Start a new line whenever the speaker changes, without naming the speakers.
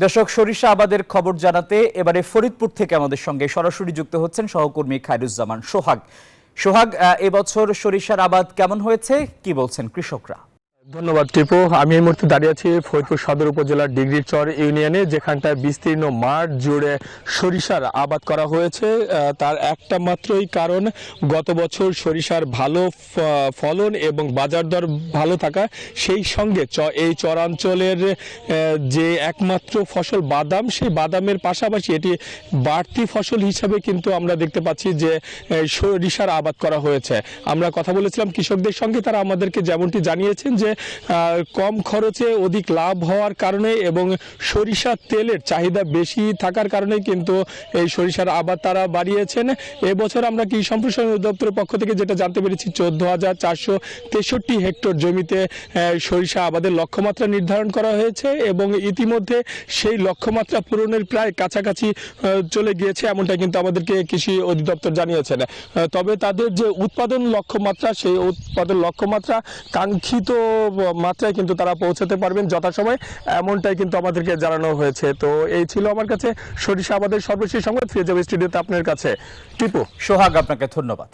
দর্শক, সরিষা আবাদের খবর জানাতে এবারে ফরিদপুর থেকে আমাদের সঙ্গে সরাসরি যুক্ত হচ্ছেন সহকর্মী খায়রুজ্জামান সোহাগ। সোহাগ, এবছর সরিষার আবাদ কেমন হয়েছে, কি বলছেন কৃষকরা?
ধন্যবাদ টিপু। আমি এই মুহূর্তে দাঁড়িয়ে আছি ফরিদপুর সদর উপজেলার ডিগ্রিচর ইউনিয়নে, যেখানটায় বিস্তীর্ণ মাঠ জুড়ে সরিষার আবাদ করা হয়েছে। তার একটা মাত্রই কারণ, গত বছর সরিষার ভালো ফলন এবং বাজার দর ভালো থাকা, সেই সঙ্গে এই চরাঞ্চলের যে একমাত্র ফসল বাদাম, সেই বাদামের পাশাপাশি এটি বাড়তি ফসল হিসাবে কিন্তু আমরা দেখতে পাচ্ছি যে সরিষার আবাদ করা হয়েছে। আমরা কথা বলেছিলাম কৃষকদের সঙ্গে, তারা আমাদেরকে যেমনটি জানিয়েছেন যে কম খরচে অধিক লাভ হওয়ার কারণে এবং সরিষার তেলের চাহিদা বেশি থাকার কারণে কিন্তু এই সরিষার আবাদ তারা বাড়িয়েছেন। এবছর আমরা কৃষি সম্প্রসারণ অধিদপ্তরের পক্ষ থেকে যেটা জানতে পেরেছি, 14,463 হেক্টর জমিতে সরিষা আবাদের লক্ষ্যমাত্রা নির্ধারণ করা হয়েছে এবং ইতিমধ্যে সেই লক্ষ্যমাত্রা পূরণের প্রায় কাছাকাছি চলে গিয়েছে, এমনটা কিন্তু আমাদেরকে কৃষি অধিদপ্তর জানিয়েছেন। তবে তাদের যে উৎপাদন লক্ষ্যমাত্রা, সেই উৎপাদন লক্ষ্যমাত্রা কাঙ্ক্ষিত মাত্রায় কিন্তু তারা পৌঁছাতে পারবেন যথাসময়ে, এমনটাই কিন্তু আমাদেরকে জানানো হয়েছে। তো এই ছিল আমার কাছে সরিষা আবাদের সর্বশেষ সংবাদ। ফিরে যাবে স্টুডিওতে আপনার কাছে টিপু।
সোহাগ, আপনাকে ধন্যবাদ।